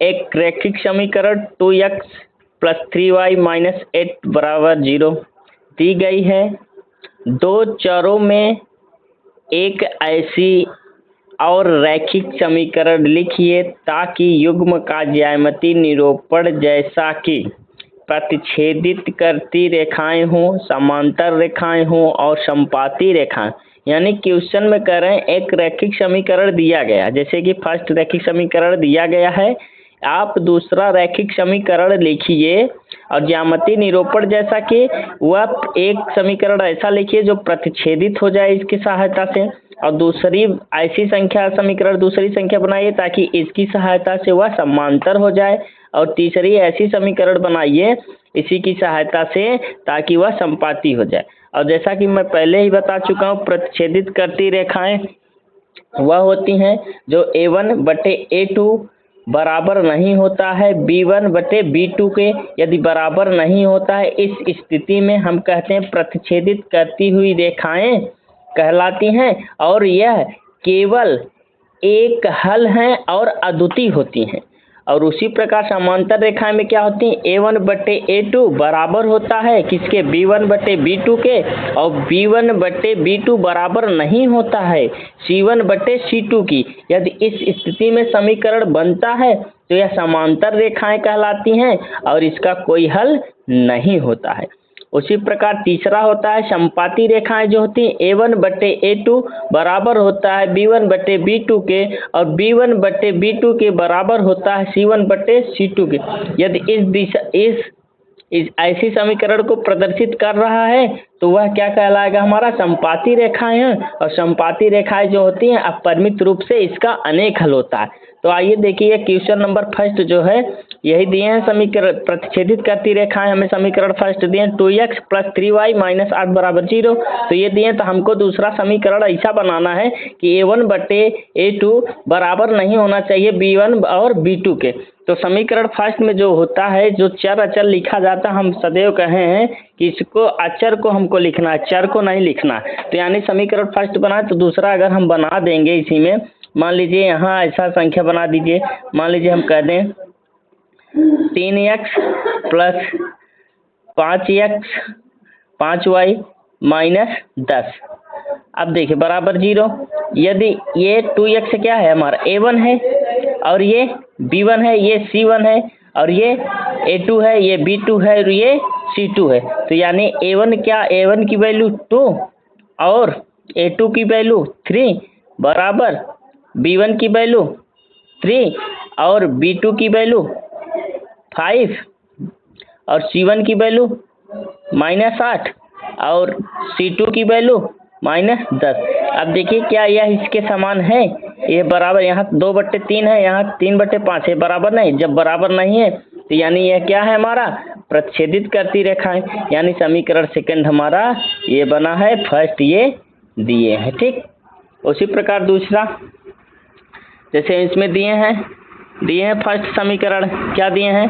एक रैखिक समीकरण 2x प्लस 3y माइनस 8 बराबर 0 दी गई है। दो चरों में एक ऐसी और रैखिक समीकरण लिखिए ताकि युग्म का ज्यामितीय निरूपण जैसा कि प्रतिच्छेदित करती रेखाएं हों, समांतर रेखाएं हों और समपाती रेखाएं। यानी क्वेश्चन में कह रहे हैं एक रैखिक समीकरण दिया गया, जैसे कि फर्स्ट रैखिक समीकरण दिया गया है, आप दूसरा रैखिक समीकरण लिखिए और ज्यामितीय निरूपण जैसा कि वह एक समीकरण ऐसा लिखिए जो प्रतिच्छेदित हो जाए इसकी सहायता से, और दूसरी ऐसी संख्या समीकरण दूसरी संख्या बनाइए ताकि इसकी सहायता से वह समांतर हो जाए, और तीसरी ऐसी समीकरण बनाइए इसी की सहायता से ताकि वह समपाती हो जाए। और जैसा कि मैं पहले ही बता चुका हूँ, प्रतिच्छेदित करती रेखाएं वह होती हैं जो A1 बटे A2 बराबर नहीं होता है B1 बटे B2 के। यदि बराबर नहीं होता है इस स्थिति में हम कहते हैं प्रतिच्छेदित करती हुई रेखाएं कहलाती हैं, और यह केवल एक हल हैं और अद्वितीय होती हैं। और उसी प्रकार समांतर रेखाएं में क्या होती हैं, A1 बटे A2 बराबर होता है किसके, B1 बटे B2 के, और B1 बटे B2 बराबर नहीं होता है C1 बटे C2 की। यदि इस स्थिति में समीकरण बनता है तो यह समांतर रेखाएं कहलाती हैं और इसका कोई हल नहीं होता है। उसी प्रकार तीसरा होता है समपाती रेखाएं जो होती हैं A1 बटे A2 बराबर होता है B1 बटे B2 के, और B1 बटे B2 के बराबर होता है C1 बटे C2 के। यदि इस ऐसी समीकरण को प्रदर्शित कर रहा है तो वह क्या कहलाएगा, हमारा समपाती रेखाएं हैं, और समपाती रेखाएं जो होती हैं अपरिमित रूप से इसका अनेक हल होता है। तो आइए देखिए क्वेश्चन नंबर फर्स्ट जो है यही दिए हैं समीकरण प्रतिच्छेदित करती रेखाएं, हमें समीकरण फर्स्ट दिए 2x प्लस 3y माइनस 8 बराबर 0। तो ये दिए तो हमको दूसरा समीकरण ऐसा बनाना है कि A1 बटे A2 बराबर नहीं होना चाहिए B1 और B2 के। तो समीकरण फर्स्ट में जो होता है जो चर अचर लिखा जाता है, हम सदैव कहे हैं कि इसको अचर को हमको लिखना है, चर को नहीं लिखना। तो यानी समीकरण फर्स्ट बना तो दूसरा अगर हम बना देंगे इसी में, मान लीजिए यहाँ ऐसा संख्या बना दीजिए, मान लीजिए हम कह दें 3x plus 5x 5y minus 10। अब देखिए बराबर 0। यदि ये 2x क्या है हमारा A1 है, और ये B1 है, ये C1 है, और ये A2 है, ये B2 है, और ये C2 है। तो यानी A1 क्या, A1 की वैल्यू 2 और A2 की वैल्यू 3 बराबर B1 की वैल्यू 3 और B2 की वैल्यू 5 और C1 की वैल्यू माइनस 8 और C2 की वैल्यू माइनस 10। अब देखिए क्या यह इसके समान है, ये बराबर, यहाँ 2/3 है, यहाँ 3/5 है, बराबर नहीं। जब बराबर नहीं है तो यानी यह क्या है हमारा प्रतिच्छेदित करती रेखाएं, यानी समीकरण सेकंड हमारा ये बना है, फर्स्ट ये दिए हैं। ठीक, उसी प्रकार दूसरा जैसे इसमें दिए हैं फर्स्ट समीकरण क्या दिए हैं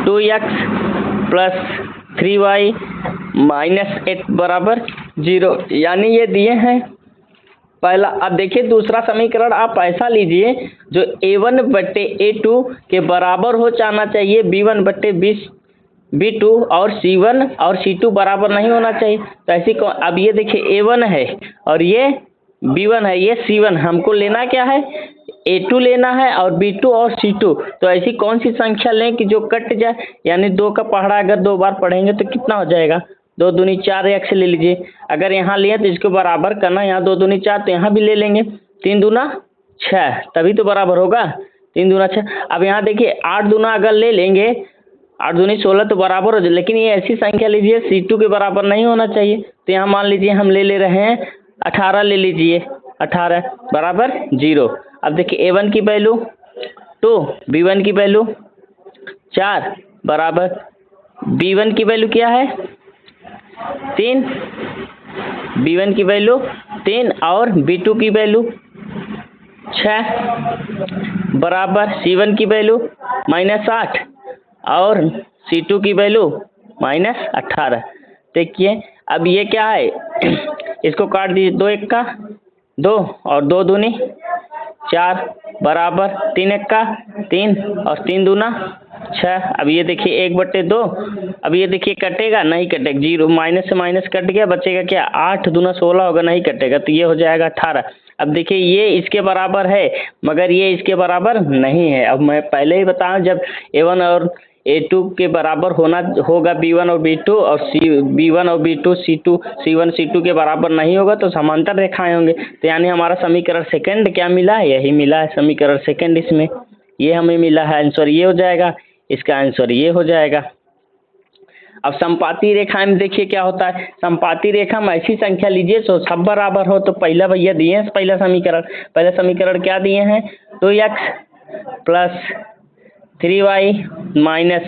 2x प्लस 3y माइनस 8 बराबर 0, यानी ये दिए हैं पहला। अब देखिए दूसरा समीकरण आप ऐसा लीजिए जो A1 बटे A2 के बराबर हो जाना चाहिए B1 बटे B2, और C1 और C2 बराबर नहीं होना चाहिए। तो ऐसी को अब ये देखिए A1 है और ये B1 है, ये C1, हमको लेना क्या है A2 लेना है और B2 और C2। तो ऐसी कौन सी संख्या लें कि जो कट जाए, यानी 2 का पहाड़ा अगर 2 बार पढ़ेंगे तो कितना हो जाएगा, 2 दूनी 4 x ले लीजिए। अगर यहाँ लिए तो इसको बराबर करना, यहाँ 2 दूनी 4 तो यहाँ भी ले लेंगे, 3 दूना 6 तभी तो बराबर होगा, 3 दूना 6। अब यहाँ देखिए 8 दूना अगर ले लेंगे, 8 दूनी 16 तो बराबर हो जाए, लेकिन ये ऐसी संख्या लीजिए C2 के बराबर नहीं होना चाहिए। तो यहाँ मान लीजिए हम ले रहे हैं 18 ले लीजिए, 18 बराबर 0। अब देखिए A1 की वैल्यू 2, B1 की वैल्यू 4 बराबर B1 की वैल्यू क्या है 3, B1 की वैल्यू 3 और B2 की वैल्यू 6 बराबर C1 की वैल्यू माइनस 8 और C2 की वैल्यू माइनस 18। देखिए अब ये क्या है, इसको काट दीजिए, 2 1 का 2 और 2 दूनी 4 बराबर 3 एक्का 3 और 3 दूना 6। अब ये देखिए 1/2। अब ये देखिए कटेगा नहीं कटेगा, 0 माइनस से माइनस कट गया, बचेगा क्या 8 दूना 16 होगा, नहीं कटेगा तो ये हो जाएगा 18। अब देखिए ये इसके बराबर है मगर ये इसके बराबर नहीं है। अब मैं पहले ही बताऊं जब A1 और A2 के बराबर होना होगा B1 और B2 और B1 और B2 C1 C2 के बराबर नहीं होगा तो समांतर रेखाएं होंगे। तो यानी हमारा समीकरण सेकंड क्या मिला है, यही मिला है समीकरण सेकंड। इसमें ये हमें मिला है, आंसर ये हो जाएगा, इसका आंसर ये हो जाएगा। अब संपाती रेखा में देखिए क्या होता है, संपाती रेखा में ऐसी संख्या लीजिए तो सब बराबर हो। तो पहला भैया दिए हैं पहला समीकरण क्या दिए हैं, 2x प्लस 3y माइनस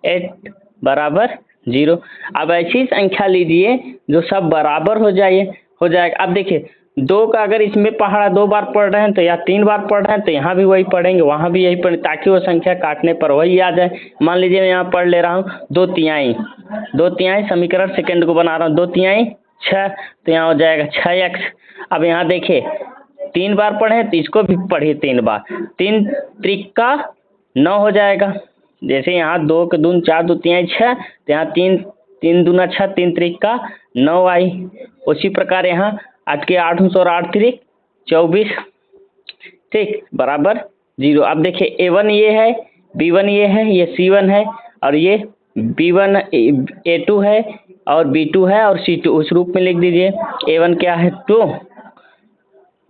8 बराबर 0। अब ऐसी संख्या लीजिए जो सब बराबर हो जाएगा। अब देखिए 2 का अगर इसमें पहाड़ा 2 बार पढ़ रहे हैं तो या 3 बार पढ़ रहे हैं तो यहाँ भी वही पढ़ेंगे, वहाँ भी यही पढ़ेंगे, ताकि वो संख्या काटने पर वही आ जाए। मान लीजिए मैं यहाँ पढ़ ले रहा हूँ 2/3 समीकरण सेकंड को बना रहा हूँ, 2/3 6, तो यहाँ हो जाएगा 6x। अब यहाँ देखिए 3 बार पढ़े तो इसको भी पढ़िए 3 बार, 3 त्रिका 9 हो जाएगा। जैसे यहाँ 2 के दून 4 2 3 6, तो यहाँ 3 दूना 6, 3 त्रिका 9 आई। उसी प्रकार यहाँ 8 के 8 और 8 त्रिक 24, ठीक, बराबर 0। अब देखिए A1 ये है, B1 ये है, ये C1 है और ये B1 A2 है और B2 है और C2 उस रूप में लिख दीजिए। A1 क्या है 2,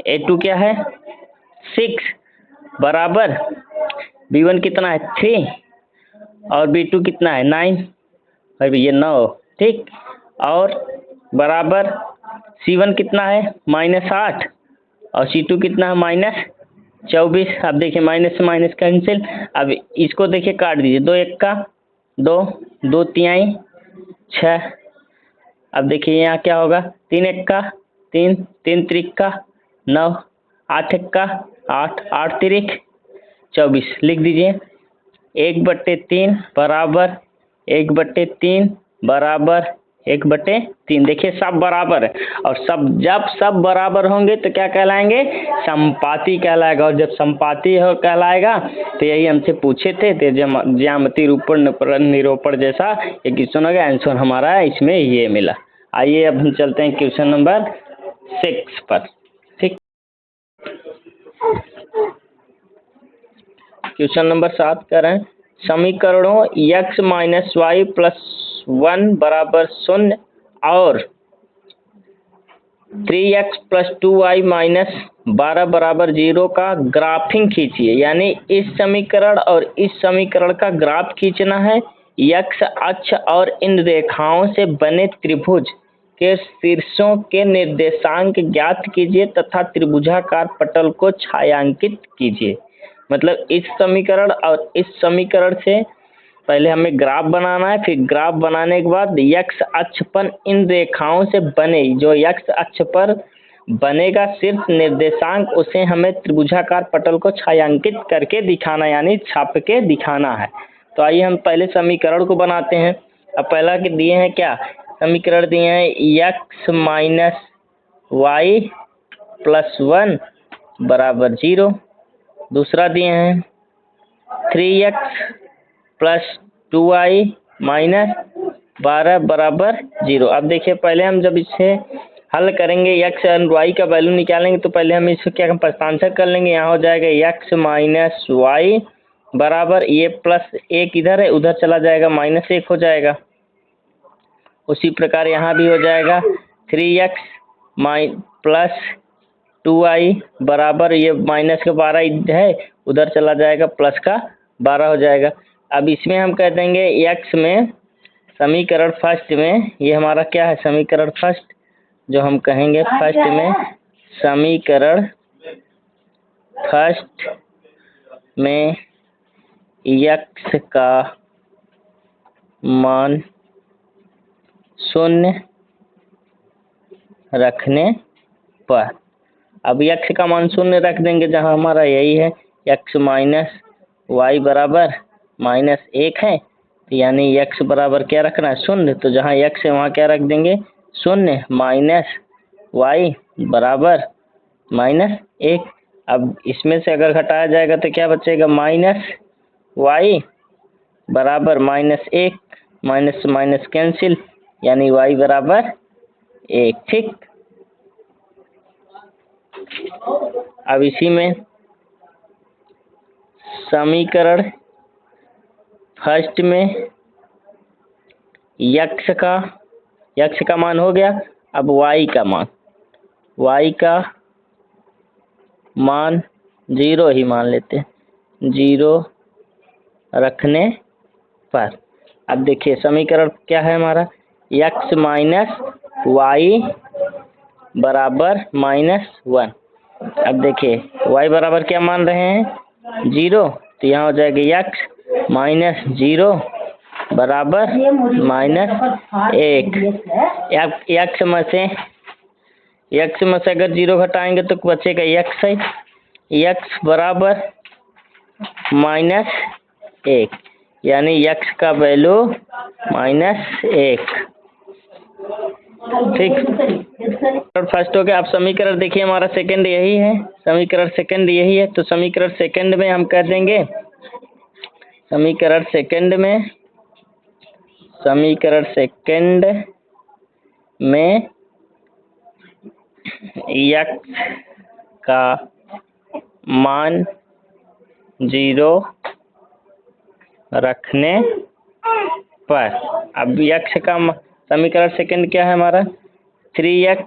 A2 क्या है 6 बराबर B1 कितना है 3 और B2 कितना है 9, भाई ये 9, ठीक, और बराबर C1 कितना है -8 और C2 कितना है -24। अब देखिए माइनस से माइनस कैंसिल। अब इसको देखिए काट दीजिए, 2 एक्का 2, 2/3 6। अब देखिए यहाँ क्या होगा, 3 एक्का 3, 3 त्रिका 9, 8 एक्का 8, 8 त्रिक 24, लिख दीजिए 1/3 बराबर 1/3 बराबर 1/3। देखिए सब बराबर है और जब सब बराबर होंगे तो क्या कहलाएंगे, संपाती कहलाएगा। और जब संपाती हो कहलाएगा तो यही हमसे पूछे थे, तो ज्यामिति रूपण निरूपण जैसा ये क्वेश्चन हो गया। आंसर हमारा इसमें ये मिला। आइए अब हम चलते हैं क्वेश्चन नंबर 6 पर, ठीक। क्वेश्चन नंबर 7 करें, समीकरणों x माइनस वाई प्लस 1 बराबर 0 और 3x प्लस 2y माइनस 12 बराबर 0 का ग्राफिंग खींचिए। यानी इस समीकरण और इस समीकरण का ग्राफ खींचना है। x अक्ष और इन रेखाओं से बने त्रिभुज के शीर्षों के निर्देशांक ज्ञात कीजिए तथा त्रिभुजाकार पटल को छायांकित कीजिए। मतलब इस समीकरण और इस समीकरण से पहले हमें ग्राफ बनाना है, फिर ग्राफ बनाने के बाद x अक्ष पर इन रेखाओं से बने, जो x अक्ष पर बनेगा सिर्फ निर्देशांक, उसे हमें त्रिभुजाकार पटल को छायांकित करके दिखाना, यानी छाप के दिखाना है। तो आइए हम पहले समीकरण को बनाते हैं। अब पहला के दिए हैं क्या, समीकरण दिए हैं x माइनस वाई प्लस 1 बराबर 0। दूसरा दिए हैं 3x प्लस 2y माइनस 12 बराबर 0। अब देखिए पहले हम जब इसे हल करेंगे x और y का वैल्यू निकालेंगे तो पहले हम इसको क्या प्रस्थांतर कर लेंगे। यहाँ हो जाएगा x माइनस वाई बराबर, ये प्लस 1 इधर है उधर चला जाएगा, -1 हो जाएगा। उसी प्रकार यहाँ भी हो जाएगा 3x प्लस 2y बराबर, ये माइनस का 12 है उधर चला जाएगा, प्लस का 12 हो जाएगा। अब इसमें हम कह देंगे x में समीकरण फर्स्ट में, ये हमारा क्या है समीकरण फर्स्ट, जो हम कहेंगे फर्स्ट में समीकरण फर्स्ट में x का मान 0 रखने पर, अब x का मान 0 रख देंगे जहां हमारा यही है x माइनस वाई बराबर -1 है, यानी x बराबर क्या रखना है 0। तो जहाँ x है वहाँ क्या रख देंगे 0, माइनस वाई बराबर -1। अब इसमें से अगर घटाया जाएगा तो क्या बचेगा, माइनस वाई बराबर -1, माइनस माइनस कैंसिल, यानी वाई बराबर 1। ठीक, अब इसी में समीकरण फर्स्ट में यक्स का मान हो गया। अब वाई का मान 0 ही मान लेते हैं, 0 रखने पर अब देखिए समीकरण क्या है हमारा, x माइनस वाई बराबर -1। अब देखिए y बराबर क्या मान रहे हैं, 0, तो यहाँ हो जाएगा x माइनस 0 बराबर -1। x में से अगर 0 घटाएंगे तो बचेगा x है, x बराबर -1, यानी x का वैल्यू -1। ठीक, फर्स्ट हो गया। आप समीकरण देखिए, हमारा सेकंड यही है, समीकरण सेकंड यही है। तो समीकरण सेकंड में हम कर देंगे, समीकरण सेकंड में x का मान 0 रखने पर, अब x का समीकरण सेकंड क्या है हमारा, 3x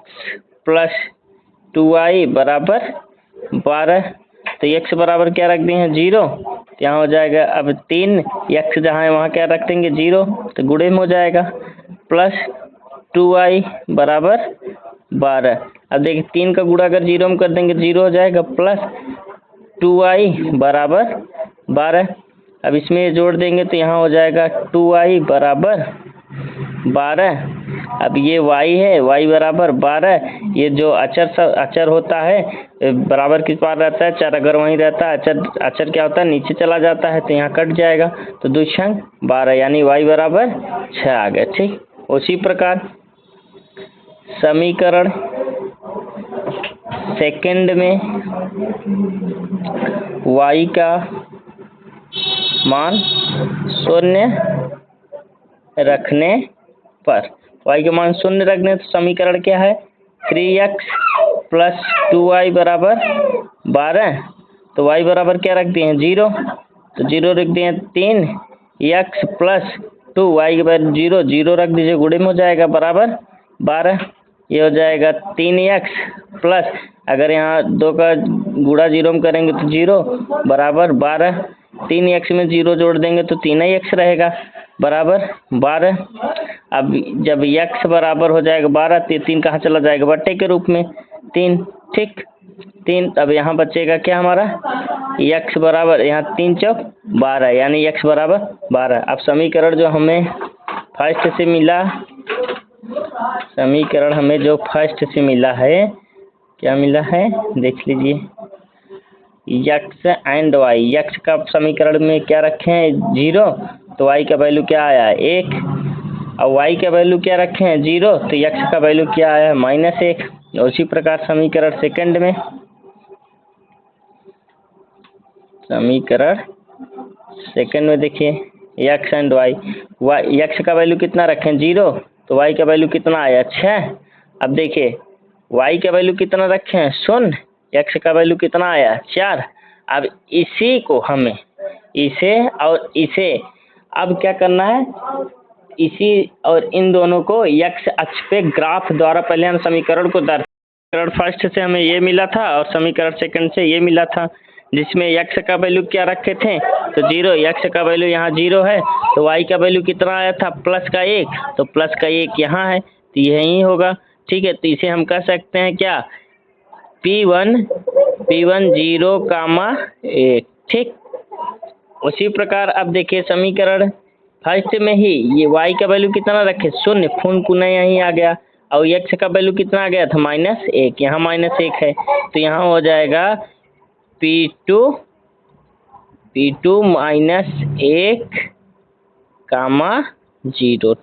प्लस 2y बराबर 12। तो x बराबर क्या रख दिए हैं, 0, तो यहाँ हो जाएगा अब 3x जहाँ है वहाँ क्या रख देंगे, 0, तो गुणे में हो जाएगा, प्लस 2y बराबर 12। अब देखिए 3 का गुणा अगर 0 में कर देंगे 0 हो जाएगा, प्लस 2y बराबर 12। अब इसमें जोड़ देंगे तो यहाँ हो जाएगा 2y बराबर 12। अब ये y है, y बराबर 12, ये जो अचर होता है बराबर किस पार रहता है, चर अगर वहीं रहता है, अचर क्या होता है, नीचे चला जाता है, तो यहाँ कट जाएगा, तो 2 छंग 12, यानी y बराबर 6 आ गया। ठीक, उसी प्रकार समीकरण सेकंड में y का मान 0 रखने पर, y का मान 0 रखने, तो समीकरण क्या है, 3x प्लस 2y बराबर 12। तो y बराबर क्या रख दिए हैं, 0, तो 0 रख दिए हैं, 3x प्लस 2y के बाद 0, 0 रख दीजिए, गुणे में हो जाएगा बराबर 12। ये हो जाएगा 3x प्लस, अगर यहाँ 2 का गुणा 0 में करेंगे तो 0 बराबर 12, 3x में 0 जोड़ देंगे तो 3x रहेगा बराबर 12। अब जब x बराबर हो जाएगा 12, तो 3 कहाँ चला जाएगा, बट्टे के रूप में 3। ठीक, 3, अब यहाँ बचेगा क्या हमारा, x बराबर, यहाँ 3 चौक 12, यानी x बराबर 12। अब समीकरण जो हमें फर्स्ट से मिला, समीकरण हमें जो फर्स्ट से मिला है, क्या मिला है देख लीजिए, x एंड y, x का समीकरण में क्या रखे हैं, 0, तो y का वैल्यू क्या आया, 1, और y का वैल्यू क्या रखे हैं, 0, तो x का वैल्यू क्या आया, -1। उसी प्रकार समीकरण सेकंड में, समीकरण सेकंड में देखिए x एंड y, x का वैल्यू कितना रखें, 0, तो y का वैल्यू कितना आया, 6। अब देखिए y का वैल्यू कितना रखे हैं, 0, x का वैल्यू कितना आया, 4। अब इसी को हमें, इसे और इसे अब क्या करना है, इसी और इन दोनों को x अक्ष पे ग्राफ द्वारा पहले हम समीकरण को समीकरण फर्स्ट से हमें ये मिला था और समीकरण सेकंड से ये मिला था, जिसमें x का वैल्यू क्या रखे थे, तो 0, x का वैल्यू यहाँ 0 है, तो y का वैल्यू कितना आया था, +1, तो +1 यहाँ है, तो यही होगा। ठीक है, तो इसे हम कह सकते हैं क्या, P1 0, 1। ठीक, उसी प्रकार अब देखिए समीकरण फर्स्ट में ही ये y का वैल्यू कितना रखे, 0, खून पुनः यहीं आ गया, और x का वैल्यू कितना आ गया था, -1, यहाँ -1 है, तो यहाँ हो जाएगा P2 -1, 0।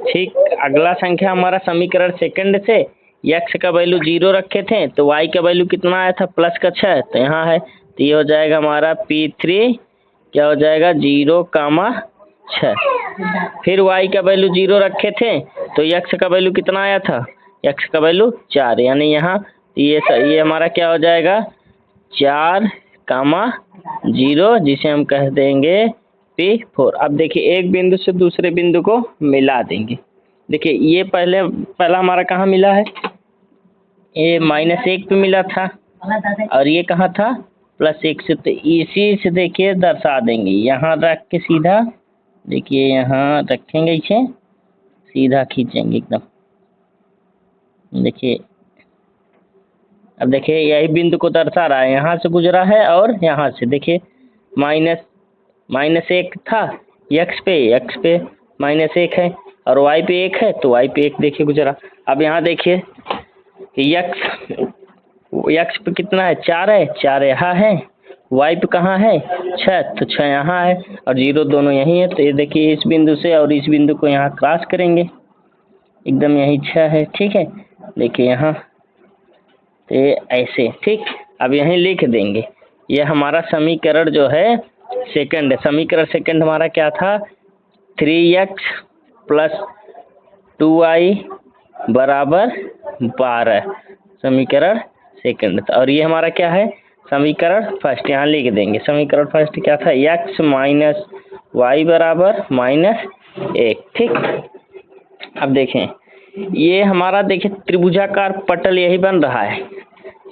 ठीक, अगला संख्या हमारा समीकरण सेकंड से x का वैल्यू 0 रखे थे तो y का वैल्यू कितना आया था, प्लस का 6, तो यहाँ है, तो ये हो जाएगा हमारा P3 क्या हो जाएगा 0,6। फिर y का वैल्यू 0 रखे थे तो x का वैल्यू कितना आया था, x का वैल्यू 4, यानी यहाँ ये हमारा क्या हो जाएगा 4,0, जिसे हम कह देंगे P4। अब देखिए एक बिंदु से दूसरे बिंदु को मिला देंगे। देखिए ये पहला हमारा कहाँ मिला है, ये -1 पे मिला था और ये कहाँ था +1 से, तो इसी से देखिए दर्शा देंगे। यहाँ रख के सीधा देखिए यहाँ रखेंगे, इसे सीधा खींचेंगे एकदम। देखिए अब देखिए यही बिंदु को दर्शा रहा है, यहाँ से गुजरा है और यहाँ से देखिए -1 था x पे -1 है और y पे 1 है, तो y पे 1 देखिए गुजरा। अब यहाँ देखिए x पे कितना है, 4 है, 4 यहाँ है, y पे कहाँ है 6, तो 6 यहाँ है और 0 दोनों यहीं है। तो ये देखिए इस बिंदु से और इस बिंदु को यहाँ क्रॉस करेंगे, एकदम यही 6 है, ठीक है। देखिए यहाँ तो ऐसे, ठीक। अब यहीं लिख देंगे, ये हमारा समीकरण जो है सेकंड है। समीकरण सेकंड हमारा क्या था, 3x + 2y = 12, समीकरण सेकंड। और ये हमारा क्या है, समीकरण फर्स्ट, यहाँ लिख देंगे। समीकरण फर्स्ट क्या था, x - y = -1, ठीक। अब देखें ये हमारा देखिए त्रिभुजाकार पटल यही बन रहा है,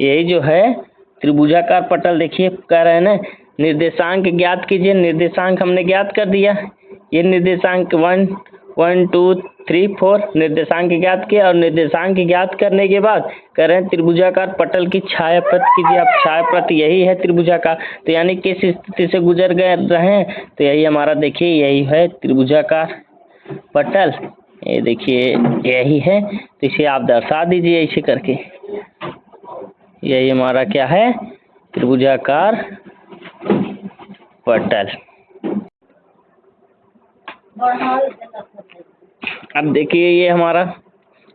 यही जो है त्रिभुजाकार पटल। देखिए कह रहे हैं ना निर्देशांक ज्ञात कीजिए, निर्देशांक हमने ज्ञात कर दिया। ये निर्देशांक 1 2 3 4 निर्देशांक ज्ञात किया और निर्देशांक ज्ञात करने के बाद कह रहे हैं त्रिभुजाकार पटल की छायाप्रत कीजिए। अब छायाप्रत यही है त्रिभुजाकार, तो यानी किस स्थिति से गुजर गए रहे हैं, तो यही हमारा देखिए यही है त्रिभुजाकार पटल। ये देखिए यही है, तो इसे आप दर्शा दीजिए ऐसे करके। यही हमारा क्या है, त्रिभुजाकार पटल। अब देखिए ये हमारा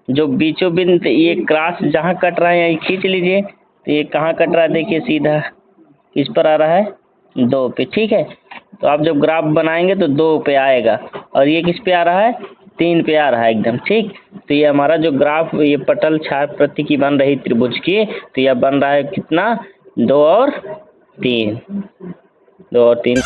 जो बीचों बिंद ये क्रॉस जहाँ कट रहा है यही खींच लीजिए। तो ये कहाँ कट रहा है, देखिए सीधा किस पर आ रहा है, 2 पे, ठीक है। तो आप जब ग्राफ बनाएंगे तो 2 पे आएगा और ये किस पे आ रहा है, 3 पे आ रहा है एकदम, ठीक। तो ये हमारा जो ग्राफ ये पटल छायाप्रति की बन रही त्रिभुज की, तो यह बन रहा है कितना, 2 और 3, 2 और 3।